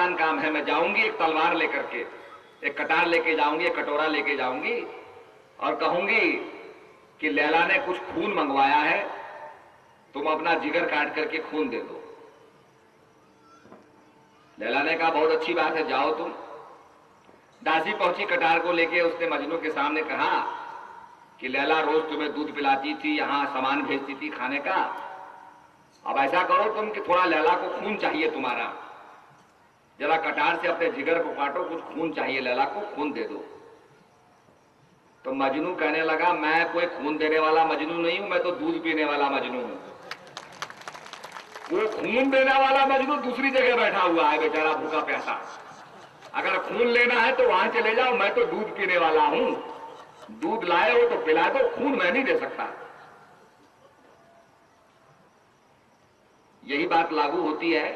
आसान काम है। मैं जाऊंगी एक तलवार लेकर के, एक कटार लेके जाऊंगी, एक कटोरा लेके जाऊंगी और कहूंगी कि लैला ने कुछ खून मंगवाया है, तुम अपना जिगर काट करके खून दे दो। लैला ने कहा बहुत अच्छी बात है, जाओ तुम। दासी पहुंची कटार को लेके, उसने मजनू के सामने कहा कि लैला रोज तुम्हें दूध पिलाती थी, यहां सामान भेजती थी खाने का, अब ऐसा करो तुम कि थोड़ा लैला को खून चाहिए तुम्हारा, जरा कटार से अपने जिगर को काटो, कुछ खून चाहिए लैला को, खून दे दो। तो मजनू कहने लगा मैं कोई खून देने वाला मजनू नहीं हूं, मैं तो दूध पीने वाला मजनू हूं। वो खून देने वाला मजनू दूसरी जगह बैठा हुआ है बेचारा भूखा प्यासा। अगर खून लेना है तो वहां चले जाओ, मैं तो दूध पीने वाला हूं, दूध लाए हो तो पिला दो, खून मैं नहीं दे सकता। यही बात लागू होती है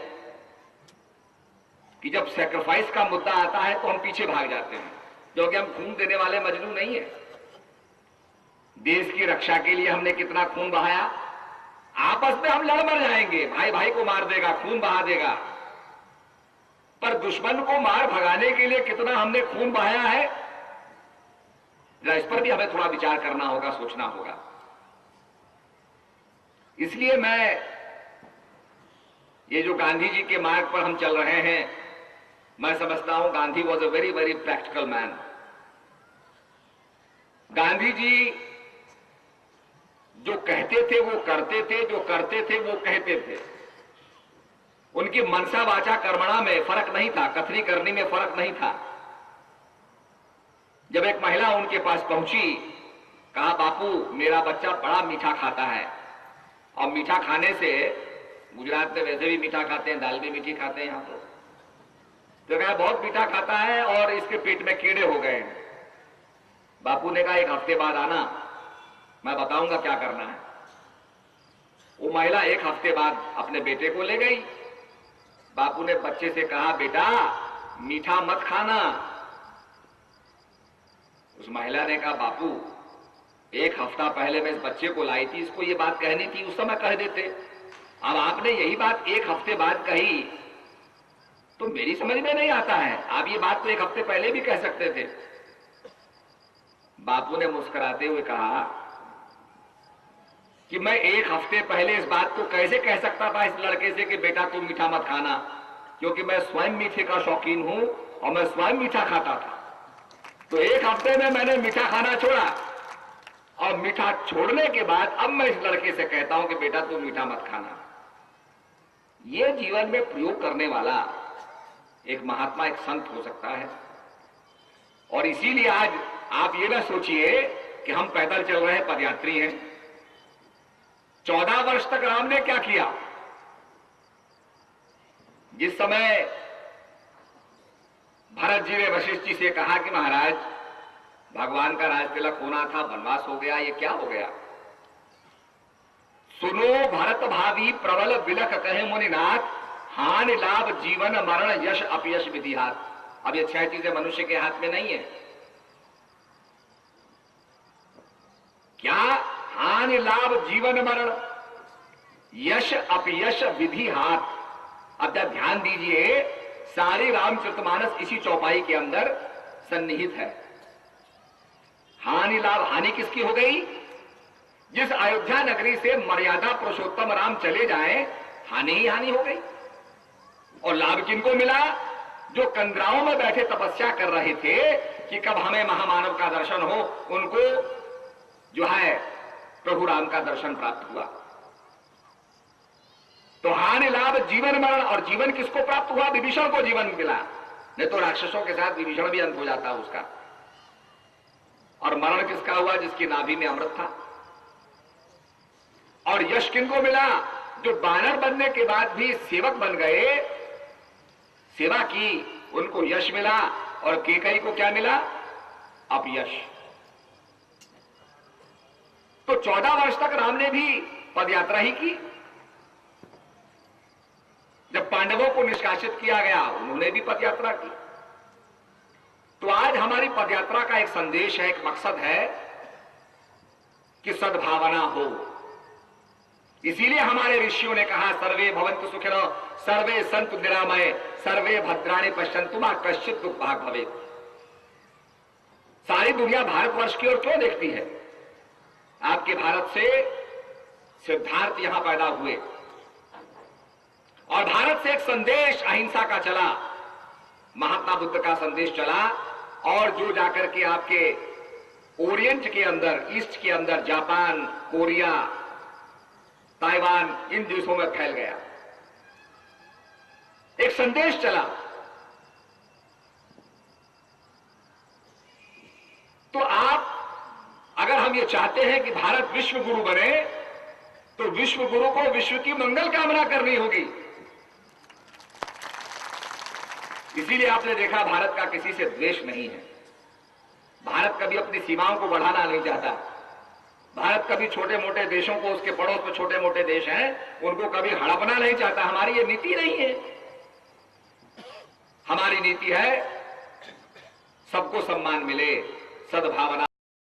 कि जब सैक्रिफाइस का मुद्दा आता है तो हम पीछे भाग जाते हैं, क्योंकि हम खून देने वाले मजनू नहीं है। देश की रक्षा के लिए हमने कितना खून बहाया, आपस में हम लड़ मर जाएंगे, भाई भाई को मार देगा, खून बहा देगा, पर दुश्मन को मार भगाने के लिए कितना हमने खून बहाया है, इस पर भी हमें थोड़ा विचार करना होगा, सोचना होगा। इसलिए ये जो गांधी जी के मार्ग पर हम चल रहे हैं, मैं समझता हूं Gandhi was a very very practical man. Gandhi ji जो कहते थे वो करते थे, जो करते थे वो कहते थे। उनकी मनसा वाचा कर्मणा में फर्क नहीं था, कथनी करनी में फर्क नहीं था। जब एक महिला उनके पास पहुंची, कहा बापू मेरा बच्चा बड़ा मीठा खाता है, और मीठा खाने से, गुजरात में वैसे भी मीठा खाते हैं, दाल भी मीठी खाते हैं यहां तो कहा बहुत मीठा खाता है और इसके पेट में कीड़े हो गए हैं। बापू ने कहा एक हफ्ते बाद आना, मैं बताऊंगा क्या करना है। वो महिला एक हफ्ते बाद अपने बेटे को ले गई। बापू ने बच्चे से कहा बेटा मीठा मत खाना। उस महिला ने कहा बापू एक हफ्ता पहले मैं इस बच्चे को लाई थी, इसको ये बात कहनी थी, उस समय कह देते, अब आपने यही बात एक हफ्ते बाद कही तो मेरी समझ में नहीं आता है, आप ये बात तो एक हफ्ते पहले भी कह सकते थे। बापू ने मुस्कुराते हुए कहा कि मैं एक हफ्ते पहले इस बात को कैसे कह सकता था इस लड़के से कि बेटा तुम मीठा मत खाना, क्योंकि मैं स्वयं मीठे का शौकीन हूं और मैं स्वयं मीठा खाता था। तो एक हफ्ते में मैंने मीठा खाना छोड़ा, और मीठा छोड़ने के बाद अब मैं इस लड़के से कहता हूं कि बेटा तुम मीठा मत खाना। यह जीवन में प्रयोग करने वाला एक महात्मा, एक संत हो सकता है। और इसीलिए आज आप ये ना सोचिए कि हम पैदल चल रहे हैं, पदयात्री हैं। 14 वर्ष तक राम ने क्या किया? जिस समय भरत जी ने वशिष्ठ जी से कहा कि महाराज भगवान का राज तिलक होना था, वनवास हो गया, ये क्या हो गया? सुनो भरत भावी प्रबल बिलख कहे मुनिनाथ, हानि लाभ जीवन मरण यश अपयश विधि हाथ। अब ये 6 चीजें मनुष्य के हाथ में नहीं है। क्या? हानि लाभ जीवन मरण यश अपयश विधि हाथ। अब जब ध्यान दीजिए, सारी रामचरितमानस इसी चौपाई के अंदर सन्निहित है। हानि लाभ, हानि किसकी हो गई? जिस अयोध्या नगरी से मर्यादा पुरुषोत्तम राम चले जाएं, हानि ही हानि हो गई। और लाभ किनको मिला? जो कंदराओं में बैठे तपस्या कर रहे थे कि कब हमें महामानव का दर्शन हो, उनको जो है प्रभु राम का दर्शन प्राप्त हुआ। तो हानि लाभ जीवन मरण, और जीवन किसको प्राप्त हुआ? विभीषण को जीवन मिला, नहीं तो राक्षसों के साथ विभीषण भी अंत हो जाता उसका। और मरण किसका हुआ? जिसकी नाभि में अमृत था। और यश किनको मिला? जो बानर बनने के बाद भी सेवक बन गए, सेवा की, उनको यश मिला। और केकई को क्या मिला? अपयश। तो 14 वर्ष तक राम ने भी पदयात्रा ही की। जब पांडवों को निष्कासित किया गया, उन्होंने भी पदयात्रा की। तो आज हमारी पदयात्रा का एक संदेश है, एक मकसद है कि सद्भावना हो। इसीलिए हमारे ऋषियों ने कहा सर्वे भवन्तु सुखिनः, सर्वे सन्तु निरामय, सर्वे भद्राणि पश्यन्तु मा कश्चित् दुःखभाग् भवेत्। सारी दुनिया भारतवर्ष की ओर क्यों देखती है? आपके भारत से सिद्धार्थ यहां पैदा हुए और भारत से एक संदेश अहिंसा का चला, महात्मा बुद्ध का संदेश चला और जो जाकर के आपके ओरिएंट के अंदर, ईस्ट के अंदर, जापान, कोरिया, ताइवान, इन देशों में फैल गया। एक संदेश चला। तो आप, अगर हम ये चाहते हैं कि भारत विश्व गुरु बने, तो विश्व गुरु को विश्व की मंगल कामना करनी होगी। इसीलिए आपने देखा भारत का किसी से द्वेष नहीं है। भारत कभी अपनी सीमाओं को बढ़ाना नहीं चाहता। भारत कभी छोटे मोटे देशों को, उसके पड़ोस में छोटे मोटे देश हैं, उनको कभी हड़पना नहीं चाहता। हमारी ये नीति नहीं है। हमारी नीति है सबको सम्मान मिले, सद्भावना